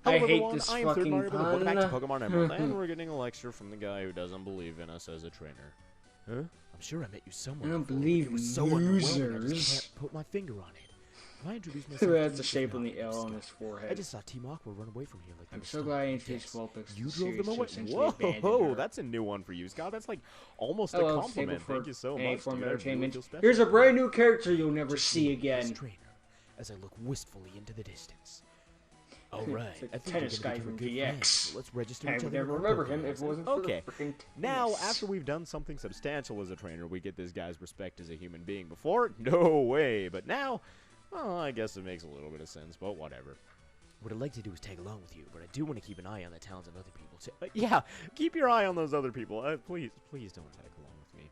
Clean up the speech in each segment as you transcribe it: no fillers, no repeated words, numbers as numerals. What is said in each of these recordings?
Hello, I hate everyone. this I am Third fucking Mario, and welcome back to pun. Pokemon Emerald, and we're getting a lecture from the guy who doesn't believe in us as a trainer. Huh? I'm sure I met you somewhere. I don't before, but believe it was so losers. underwhelming, I just can't put my finger on it. If I introduce myself That's to a you, shape if on not, the L on Scott. his forehead. I just saw Team Aqua run away from here like they I'm were so stung glad I to introduced death. Vulpix. You drove them away. Whoa, that's a new one for you, Scott. That's like almost a compliment. Thank you so much, dude. Entertainment. Really Here's a brand new character you'll never see again. Trainer, as I look wistfully into the distance. All right, It's I like think tennis we're guy gonna from become good DX. friends, so let's register I each would other. never in our remember him Pokemon if it wasn't okay. for the freaking Now, tennis. after we've done something substantial as a trainer, we get this guy's respect as a human being. Before, no way. But now, well, I guess it makes a little bit of sense, but whatever. What I'd like to do is tag along with you, but I do want to keep an eye on the talents of other people too. Yeah, keep your eye on those other people. Please don't tag along with me.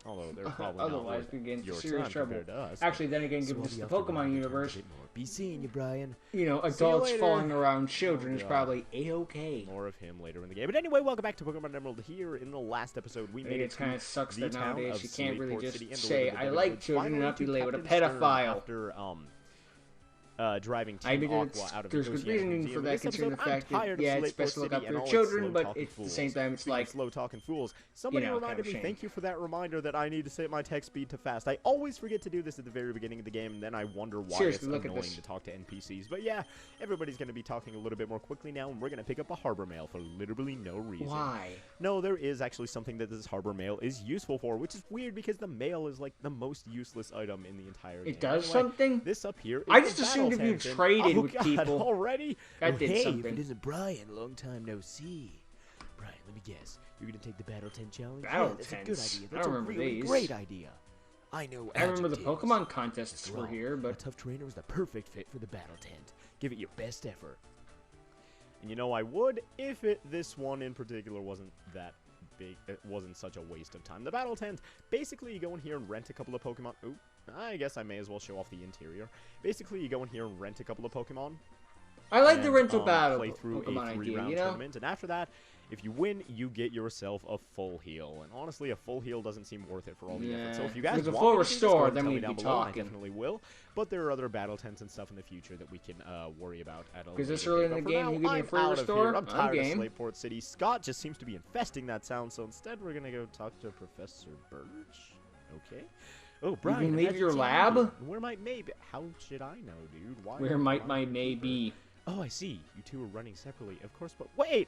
Although they're probably Otherwise, we not get into your serious time trouble. compared to us. Actually, then again, given this is the Pokemon universe, Be seeing you, Brian. you know, See you adults later. falling around children is God. probably a-okay. More of him later in the game. But anyway, welcome back to Pokemon Emerald. Here in the last episode, we made It kind of sucks the that town nowadays of you can't really Sacrilege just City and say, deliver I the like village children and finally not be to labeled a Captain Stern pedophile. After driving I Team mean, Aqua out of there's good reasoning for that, considering the fact that, yeah, it's best to look out for your children, but at the same time, it's like, slow talking fools. Somebody you know, kind reminded of me, shame. thank you for that reminder that I need to set my text speed to fast. I always forget to do this at the very beginning of the game, and then I wonder why Seriously, it's look at annoying this. to talk to NPCs. But yeah, everybody's going to be talking a little bit more quickly now, and we're going to pick up a harbor mail for literally no reason. why? No, there is actually something that this harbor mail is useful for, which is weird because the mail is like the most useless item in the entire game. It does Anyway, something? This up here is I the just assumed if battle you tent, and- traded oh, with God, people, already? that Oh, did hey, something. if it isn't Brian, long time no see. Brian, let me guess. You're gonna take the battle tent challenge? Battle yeah, that's a good tents? idea. I That's don't a remember really these. great idea. I know. I remember the adjectives. Pokemon contests After were all, here, a but tough trainer is the perfect fit for the battle tent. Give it your best effort. And you know I would if this one in particular wasn't that big. It wasn't such a waste of time. The battle tent, basically you go in here and rent a couple of Pokemon. Ooh, I guess I may as well show off the interior. Basically you go in here and rent a couple of Pokemon. I like the and, rental battle play through Pokemon a idea, 3-round you know? tournament, and after that, if you win, you get yourself a full heal. And honestly, a full heal doesn't seem worth it for all the effort. So if you guys With a want full me to do this, restore, go ahead and then tell me we'd down be below, and I talking. definitely will. But there are other battle tents and stuff in the future that we can worry about at a Because this later early date. in the But for game, now, you give me a I'm free out of restore, here. I'm tired of game. Slateport City. Scott just seems to be infesting that sound, so instead we're gonna go talk to Professor Birch. Okay. Oh, Brian, can leave imagine your seeing you lab? here. Where might May be? How should I know, dude? Why? Where might why my would may you prefer- be? Oh, I see. You two are running separately. Of course, but wait.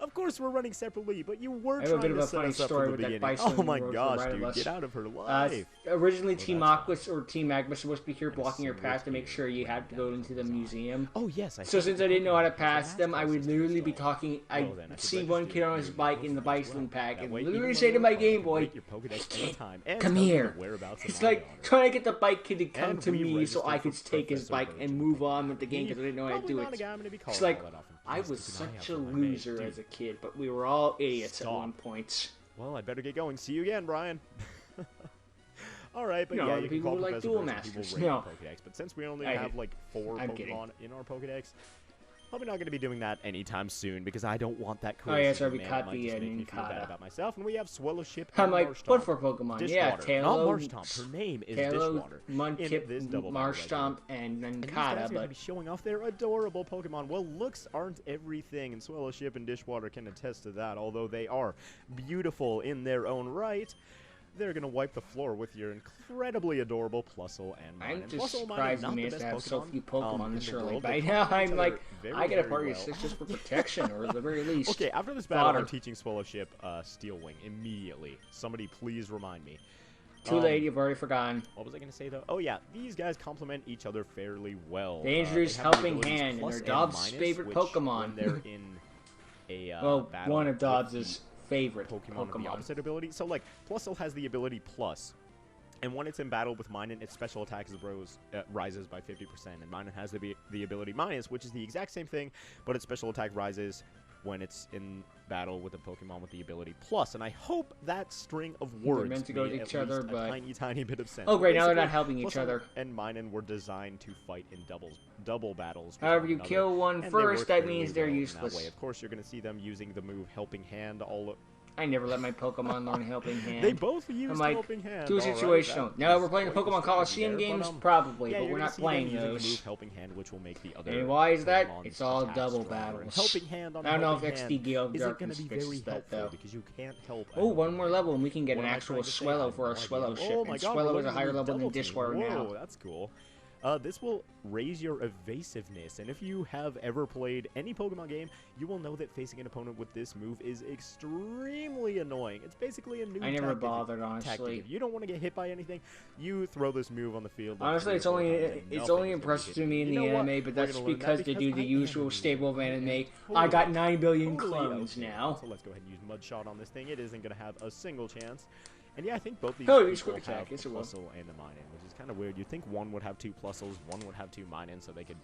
Of course we're running separately, but you were I have a trying bit of to a set funny us up story from with the that beginning. bison Oh my who rode gosh, right of dude, us. get out of her life. Originally, Oh, Team that's Aquas or Team Magma was supposed to be here blocking your path to make sure you had to go into the museum. Oh yes, I So see. since I didn't know how to That's the pass last them, I would process to literally be install. talking. Well, I'd then I should see one register kid on you his in bike the in the Pokedex as bison well. pack That and way, literally even say when to we're my apart, Game you can Boy, rate your Pokedex anytime and "Come tell me the here." whereabouts of It's my like daughter. trying to get the bike kid to come And to we me so registered I for could take his Professor bike Birch and in move the on with the game because I didn't know how to Probably do not a it. guy I'm gonna be calling It's like all that often. I Please was keep an eye out such for a my maid, loser dude. as a kid, but we were all idiots at Stop. one point. Well, I'd better get going. See you again, Brian. All right, but You know, yeah, the you can people call who like Professor duel Birch and he will masters. rate your No. Pokedex. But since we only I- have like 4 I'm Pokemon kidding. in our Pokedex, probably not going to be doing that anytime soon because I don't want that Oh, crazy. yeah, sorry, we man. caught It might the, just make me feel bad Nincada. about myself. And we have Swellowship I'm and like, Marshtomp. what for Pokemon? Yeah, Dishwater, not Taillow, Marshtomp. Her name is Taillow, Dishwater. in Mudkip, this double battle right Marshtomp, and And these guys Nincada, are going to but be showing off their adorable Pokemon. Well, looks aren't everything, and Swellowship and Dishwater can attest to that, although they are beautiful in their own right. They're going to wipe the floor with your incredibly adorable Plusle and Mine. I'm And just Plusle, Mine, surprised not we the managed best to have so Pokemon, few Pokemon in this the early. world. By They now, complement I'm each like, other very, I get a very party well. 6 just for protection, or at the very least. Okay, after this battle, fodder. I'm teaching Swellowship Steel Wing immediately. Somebody please remind me. Too late, you've already forgotten. What was I going to say, though? Oh, yeah, these guys complement each other fairly well. They introduced have the Helping abilities Hand, and Plus they're Dobbs' Minus, favorite which, Pokemon. When they're in a Well, battle one of with Dobbs' the favorite Pokemon of the Pokemon. opposite ability. So, like, Plusle has the ability Plus. And when it's in battle with Minun, its special attack rises by 50%. And Minun has the ability Minus, which is the exact same thing, but its special attack rises when it's in battle with a Pokemon with the ability Plus. And I hope that string of words meant to go made with each at other, least but- a tiny bit of sense. Oh, great, now they're Basically, not helping each Plusle other. and Minun were designed to fight in double battles. with However, one you another, kill one and they first, work that fairly means they're well in that useless. way. Of course, you're going to see them using the move Helping Hand all I never let my Pokemon learn Helping Hand. They both use Helping Hand. Too situational. Right, now we're playing the Pokemon Coliseum games, probably, but we're not playing those. Move Helping Hand, which will make the other. And why is that? It's all double battles. Helping Hand on I don't know if XD Gale of Darkness fixes that though. Because you can't help. Oh, one more level and we can get an actual Swellow for our Swellow ship. And Swellow is a higher level than Dishwater now. Whoa, that's cool. This will raise your evasiveness, and if you have ever played any Pokemon game, you will know that facing an opponent with this move is extremely annoying. It's basically a new tactic. I never bothered, honestly. If you don't want to get hit by anything, you throw this move on the field. Honestly, it's only impressive to me in the anime, but that's because they do the usual stable of anime. I got 9 billion clones now. So let's go ahead and use Mudshot on this thing. It isn't going to have a single chance. And yeah, I think both these quick attack. Have Plusle and the Mine-In, which is kind of weird. You'd think one would have 2 Plusles, one would have 2 Mine-In, so they could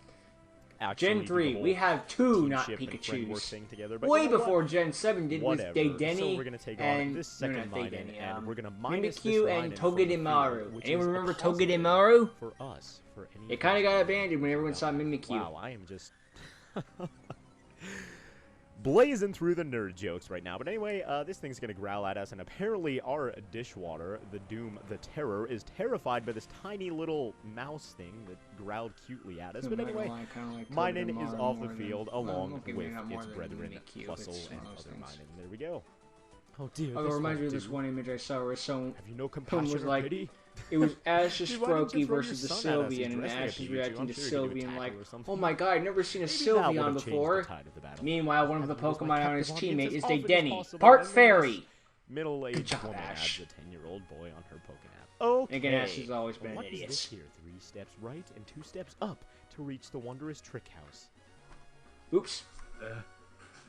actually Gen 3, we have 2 not Pikachus. Way before Gen 7 did with Dedenne so we're gonna take on this second Mine-In, and we're going to minus Mimikyu and Togedemaru. Anyone remember Togedemaru? For us, for any. It kind of got abandoned when everyone saw Mimikyu. Wow, I am just blazing through the nerd jokes right now. But anyway, this thing's going to growl at us, and apparently our Dishwater, the Doom, the Terror, is terrified by this tiny little mouse thing that growled cutely at us. But anyway, Mine-In is off the field along with its brethren, Plusle and other Mine-In. There we go. Oh dear. Oh, it reminds me of this one image I saw where someone have you no compassion or pity? It was Ash's Froakie versus the Sylveon, and Ash is reacting to Sylveon like, oh my god, I've never seen a Sylveon before. Meanwhile, one of the Pokemon on his teammate is Dedenne, part fairy. Middle-aged woman adds a 10-year-old boy on her Pokémon. Okay. Again, Ash has always been an idiot. What is this here? 3 steps right and 2 steps up to reach the wondrous Trick House. Oops.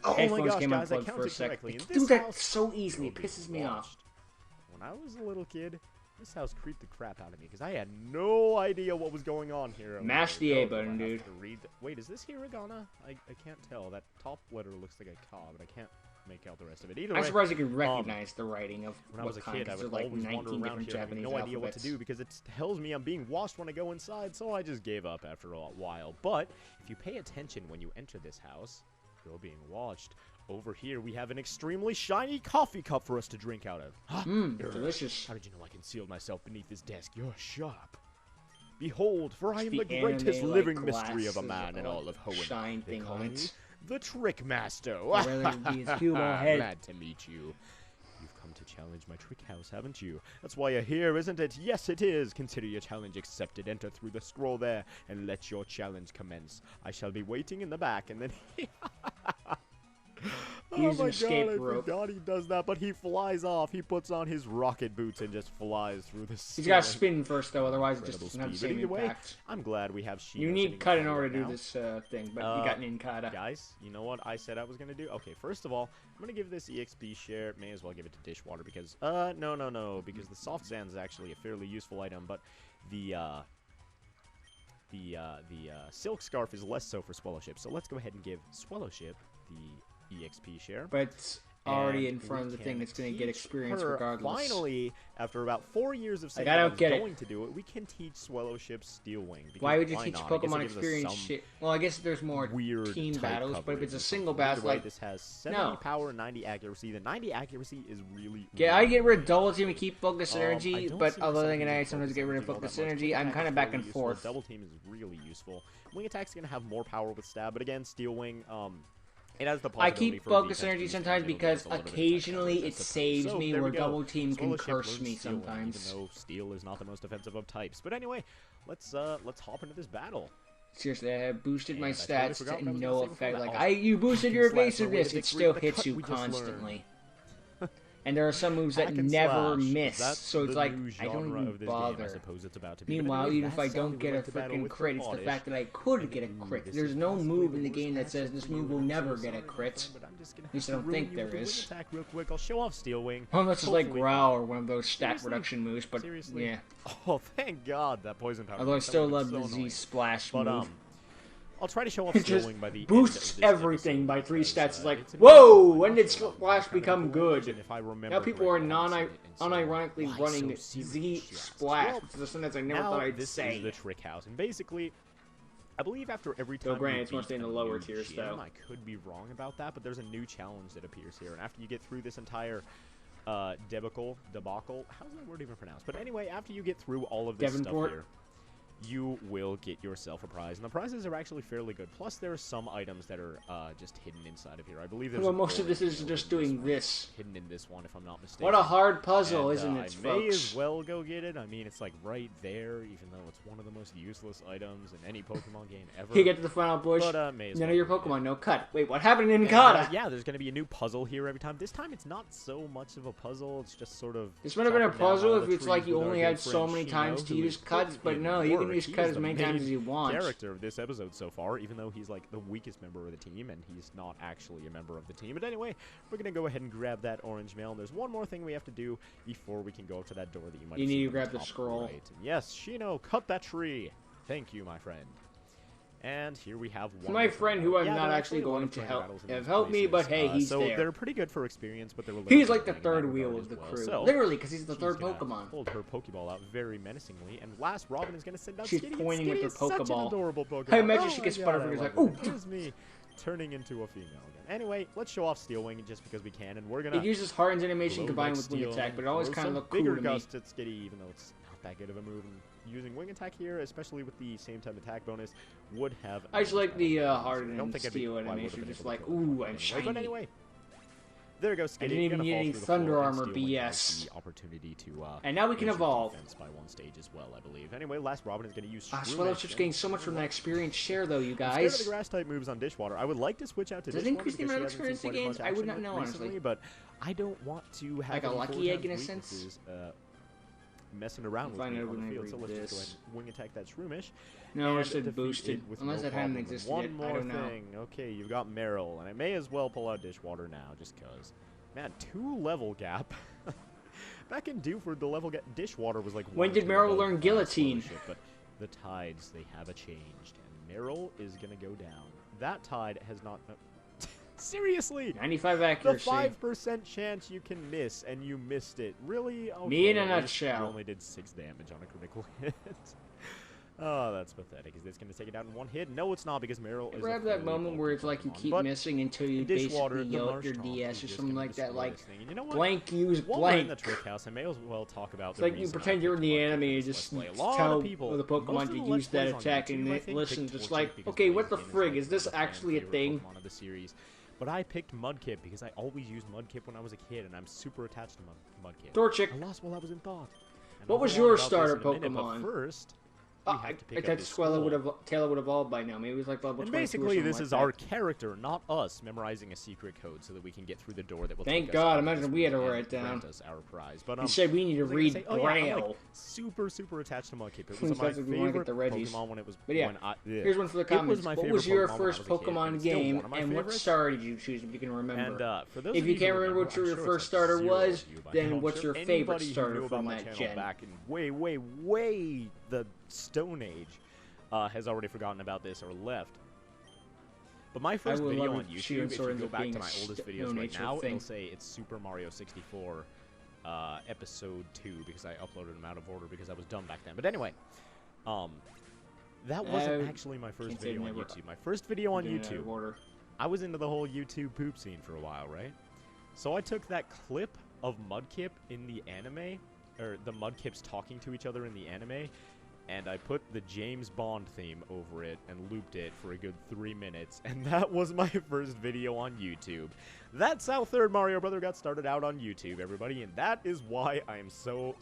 Oh Headphones my gosh, came guys, unplugged for a sec. Do that so easily, it pisses me off. When I was a little kid, this house creeped the crap out of me because I had no idea what was going on here. Mash the A button, dude. Wait, is this hiragana? I can't tell. That top letter looks like a K, but I can't make out the rest of it. Either way, I'm surprised you can recognize the writing of when I was a kid. I would always wander around here having no idea what to do because it tells me I'm being watched when I go inside, so I just gave up after a while. But if you pay attention when you enter this house, you're being watched. Over here, we have an extremely shiny coffee cup for us to drink out of. Delicious. How did you know I concealed myself beneath this desk? You're sharp. Behold, for I am the greatest living mystery of a man in all of Hoenn. They call me the Trick Master. Glad to meet you. You've come to challenge my trick house, haven't you? That's why you're here, isn't it? Yes, it is. Consider your challenge accepted. Enter through the scroll there and let your challenge commence. I shall be waiting in the back, and then oh my god, I forgot he does that, but he flies off. He puts on his rocket boots and just flies through the ceiling. He's got to spin first, though, otherwise it just doesn't have the same impact. I'm glad we have Shino. You need cut in order to do this thing, but you got an Inkata. Guys, you know what I said I was going to do? Okay, first of all, I'm going to give this EXP share. May as well give it to Dishwater because, no, because the Soft Sand is actually a fairly useful item, but the Silk Scarf is less so for Swellowship. So let's go ahead and give Swellowship the EXP share. But it's already in front of the thing that's going to get experience regardless. Finally, after about 4 years of saying going to do it, we can teach Swellowship Steel Wing. Why would you teach Pokemon experience shit? Well, I guess there's more team battles, but if it's a single battle, like this has 70 power, 90 accuracy. The 90 accuracy is really. Yeah, I get rid of Double Team and keep Focus Energy, but other than I sometimes get rid of Focus Energy, I'm kind of back and forth. Double Team is really useful. Wing Attack's going to have more power with Stab, but again, Steel Wing. It has the I keep Focus Energy sometimes because occasionally it saves me where Double Team can curse me sometimes. Even though Steel is not the most offensive of types. But anyway, let's hop into this battle. Seriously, I have boosted my stats to no effect. Like, you boosted your evasiveness, it still hits you constantly. And there are some moves that never miss, so it's like, I don't even bother. Meanwhile, even if I don't get a freaking crit, it's the fact that I could get a crit. There's no move in the game that says this move will never get a crit. At least I don't think there is. I'll show off Steel Wing. Unless it's like Growl or one of those stat reduction moves, but yeah. Oh, thank God, that poison power. Although I still love the Z-Splash move. I'll try to show off Steel Wing by the boosts everything by 3 stats. It's like, whoa! When did Splash become good? Now people are unironically running Z Splash, which is something that I never thought I'd say. This is the Trick House, and basically, I believe after every time granted, you it's mostly in beat the a lower new tiers, gym, though. I could be wrong about that, but there's a new challenge that appears here. And after you get through this entire debacle, how's that word even pronounced? But anyway, after you get through all of this stuff here, you will get yourself a prize, and the prizes are actually fairly good. Plus, there are some items that are just hidden inside of here. I believe there's most of this is just doing this. Hidden in this one, if I'm not mistaken. What a hard puzzle, isn't it, folks? I may as well go get it. I mean, it's like right there, even though it's one of the most useless items in any Pokemon game ever. You get to the final bush. But, may as none well of your Pokemon, no cut. Wait, what happened in Kata? Yeah, there's going to be a new puzzle here every time. This time, it's not so much of a puzzle. It's just sort of. This would have been a puzzle if it's like you only had so many times to use cuts, but no, you can use cuts as many times as you want. Character of this episode so far, even though he's like the weakest member of the team, and he's not actually a member of the team. But anyway, we're gonna go ahead and grab that orange mail. And there's one more thing we have to do before we can go up to that door that you might. You need to grab the scroll. Right. And yes, Shino, cut that tree. Thank you, my friend. And here we have one. My friend, who I'm not actually going to have helped me, but hey, he's so there. they're pretty good for experience, but they're. He's like the third wheel of the crew, literally, because he's the third Pokemon. Hold her Pokeball out very menacingly, and last Robin is going to send out. She's Skitty, pointing with her Pokeball. Such an adorable Pokemon. I imagine she gets Butterfingers like, ooh. Here's me turning into a female again. Anyway, let's show off Steel Wing just because we can, and we're gonna. It uses Harden's animation combined with Wing Attack, but it always kind of looks cool to me. Bigger gust at Skitty, even though it's not that good of a move. And using Wing Attack here, especially with the same type attack bonus, would have. I just like the Harden and Steel animation, just like, ooh, I'm shiny. But anyway, there goes Skitty. I didn't even need any Thunder Armor BS. The opportunity to, and now we can evolve. By one stage as well, I believe. Anyway, last Robin is going to use. Swellow's just getting so much from that experience share, though, you guys. Instead of the grass type moves on Dishwater, I would like to switch out to Dishwater. Does it increase the amount of experience it gains? I would not know, honestly. But I don't want to have like a lucky egg in a sense. Messing around with me on the field, so let's just go ahead and Wing Attack that Shroomish. No, it's boosted, unless it hadn't existed One yet. more I don't know. thing. Okay, you've got Meryl, and I may as well pull out Dishwater now, just cause. Man, 2 level gap. Back in Dewford, the level Dishwater was like. When did Meryl learn Guillotine? But the tides, they have changed, and Meryl is gonna go down. That tide has not. Seriously! 95 accuracy. The 5% chance you can miss, and you missed it. Really? Okay, me in a nutshell. You only did 6 damage on a critical hit. Oh, that's pathetic. Is this going to take it out in one hit? No, it's not, because Meryl is. Grab that moment where it's like you keep missing until you basically yell at your DS or something like that, like, you know blank use blank. In the trick house, I may as well talk about it's like you pretend you're in the anime and just tell the Pokemon to use that attack and it listens just like, okay, what the frig? Is this actually a thing? But I picked Mudkip because I always used Mudkip when I was a kid, and I'm super attached to Mudkip. Torchic. I lost while I was in thought. What was your starter Pokemon? But first, I thought Taylor would have evolved by now. Maybe it was like level 22 basically, this like is that. our character, not us, memorizing a secret code so that we can get through the door that will. Thank God! Imagine we had to write it down. Us our prize. But he said we need to read Braille. Like, super attached to Mudkip. It was my favorite Pokemon when it was. But yeah, here's one for the comments. What was your first Pokemon game, and what starter did you choose? If you can remember. And for those if you can't remember what your first starter was, then what's your favorite starter from that gen? Back in way the Stone Age. Has already forgotten about this or left. But my first video on YouTube, if you go back to my oldest videos right now, it'll say it's Super Mario 64 Episode 2 because I uploaded them out of order because I was dumb back then. But anyway, that wasn't actually my first video on YouTube. My first video on YouTube, I was into the whole YouTube poop scene for a while, right? So I took that clip of Mudkip in the anime, or the Mudkips talking to each other in the anime, and I put the James Bond theme over it and looped it for a good 3 minutes, and that was my first video on YouTube. That's how Third Mario Brother got started out on YouTube, everybody, and that is why I am so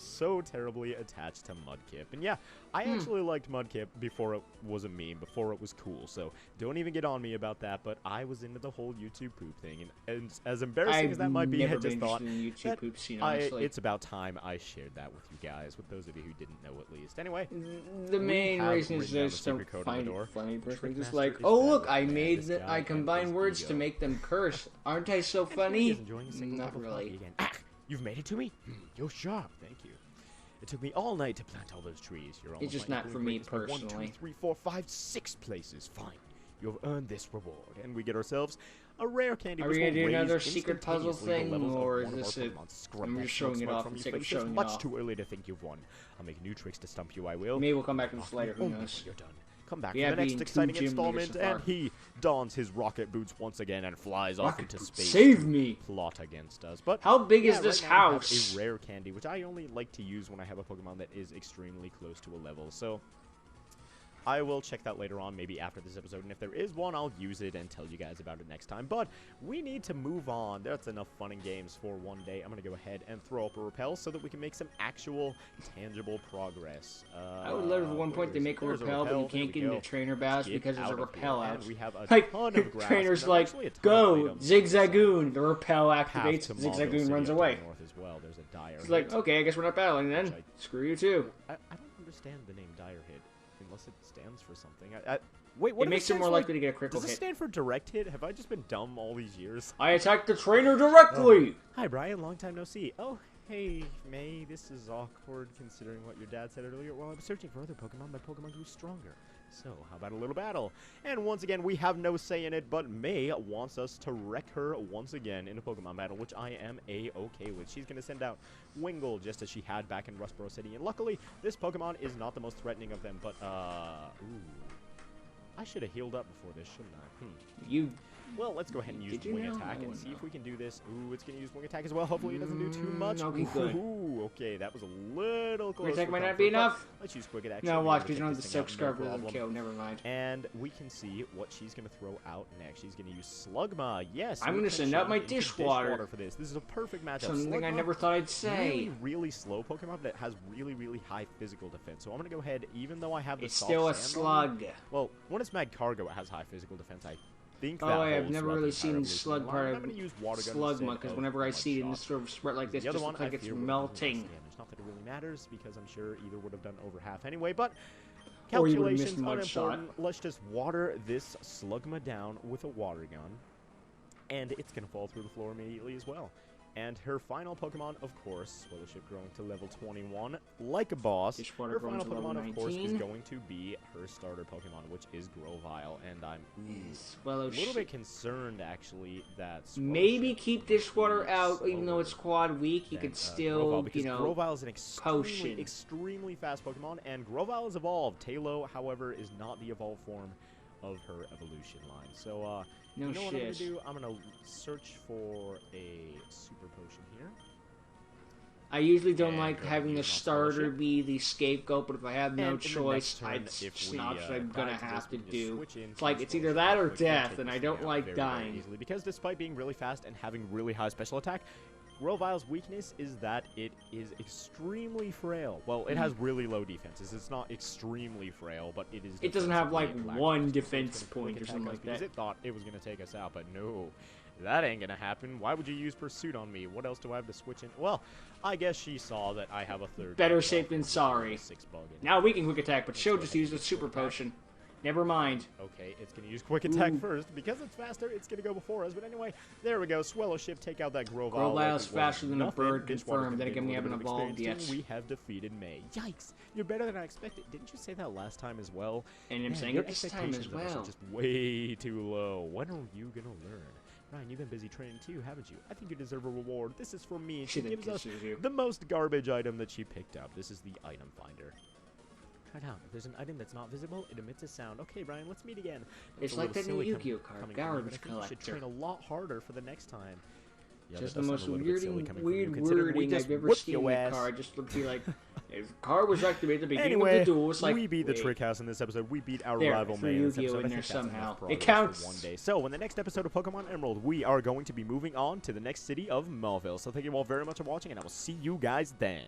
terribly attached to Mudkip. And yeah, I actually liked Mudkip before it was a meme, before it was cool, so don't even get on me about that, but I was into the whole YouTube poop thing, and as embarrassing as that might be, I just thought YouTube poop scene, honestly. It's about time I shared that with you guys, with those of you who didn't know at least. Anyway, the main reason is just don't find it funny, personally. Just like, oh look, I combined words to make them curse. Aren't I so funny? Not really. You've made it to me? You're sharp, thank you. It took me all night to plant all those trees. You're it's just not for me personally. 1, 2, 3, 4, 5, 6 places. Fine. You've earned this reward. And we get ourselves a rare candy. Are we going to do another secret puzzle thing, or is this it? I'm just showing it off for the sake of showing it off. Much too early to think you've won. I'll make new tricks to stump you, I will. Maybe we'll come back to this later, who knows. You're done. come back for the next exciting installment, and he dons his rocket boots once again and flies off into space. Save me! Plot against us. But how big is this house? We have a rare candy, which I only like to use when I have a Pokemon that is extremely close to a level. So I will check that later on, maybe after this episode, and if there is one, I'll use it and tell you guys about it next time. But we need to move on. That's enough fun and games for one day. I'm going to go ahead and throw up a repel so that we can make some actual, tangible progress. I would love at one point they make a repel, but you can't get into trainer battles because there's a repel out. We have a ton of grass. Trainer's like, go, Zigzagoon. The repel activates, Zigzagoon runs away. There's a dire It's like, okay, I guess we're not battling then. Screw you too. I don't understand the name Dire Hit. Unless it stands for something. Wait, what? It makes it more likely to get a critical hit. Does it stand for direct hit? Have I just been dumb all these years? I attacked the trainer directly! Hi, Brian. Long time no see. Oh, hey, May. This is awkward considering what your dad said earlier. While I was searching for other Pokemon, my Pokemon grew stronger. So, how about a little battle? And once again, we have no say in it, but May wants us to wreck her once again in a Pokemon battle, which I am A-okay with. She's going to send out Wingull, just as she had back in Rustboro City. And luckily, this Pokemon is not the most threatening of them, but, ooh. I should have healed up before this, shouldn't I? Well, let's go ahead and use Wing Attack and see if we can do this. Ooh, it's going to use Wing Attack as well. Hopefully it doesn't do too much. Okay, good. Ooh, okay, that was a little close. Wing Attack might not be enough. Let's use Quick Attack. No, watch, because you don't have the Silk Scarf with the kill. Never mind. And we can see what she's going to throw out next. She's going to use Slugma. Yes. I'm going to send out my Dishwater for this. This is a perfect matchup. Something I never thought I'd say. Really, really slow Pokemon that has really, really high physical defense. So I'm going to go ahead, even though I have the It's still a slug. Well, when it's Magcargo, it has high physical defense. I think that I've never really seen the slug part of Slugma, because whenever I see it in this sort of spread like this, it just looks like it's melting. Not that it really matters, because I'm sure either would have done over half anyway, but calculations unimportant. Let's just water this Slugma down with a water gun, and it's going to fall through the floor immediately as well. And her final Pokemon, of course, Swellowship growing to level 21, like a boss. Her final Pokemon, of course, is going to be her starter Pokemon, which is Grovyle. And I'm a little bit concerned, actually, that maybe keep Dishwater out, even though it's quad weak. He could still, you know, Grovyle is an extremely fast Pokemon, and Grovyle is evolved. Tailo, however, is not the evolved form of her evolution line. So, no you know shit. What I'm going to do? I'm going to search for a super potion here. I usually don't like having the starter be the scapegoat, but if I have no choice, it's not what I'm going to have to do. It's like, it's either that or death, and I don't like dying. Easily, because despite being really fast and having really high special attack, Grovyle's weakness is that it is extremely frail. Well, it has really low defenses. It's not extremely frail, but it is. It doesn't have like one defense point or something like that. Because it thought it was going to take us out, but no, that ain't going to happen. Why would you use Pursuit on me? What else do I have to switch in? Well, I guess she saw that I have a third. Better safe than sorry. Now we can quick attack, but she'll just use the super potion. Never mind. Okay, it's going to use Quick Attack first. Because it's faster, it's going to go before us. But anyway, there we go. Swellowship, take out that Grovyle. Grovyle's faster than a bird, confirmed. Then again, we haven't evolved yet. We have defeated May. Yikes! You're better than I expected. Didn't you say that last time as well? And I'm saying it this time as well. Are just way too low. When are you going to learn? Ryan, you've been busy training too, haven't you? I think you deserve a reward. This is for me. She gives us the most garbage item that she picked up. This is the item finder. Try it out. If there's an item that's not visible, it emits a sound. Okay, Brian, let's meet again. It's like that new Yu-Gi-Oh card, Garbage Collector. You should train a lot harder for the next time. Yeah, just the most weird wording I've ever seen in a card. Just would be like, if the card was activated at the beginning of the duel, it's like, we beat the Trick House in this episode. We beat our rival May in this episode. In there somehow. It counts. One day. So, in the next episode of Pokemon Emerald, we are going to be moving on to the next city of Melville. So, thank you all very much for watching, and I will see you guys then.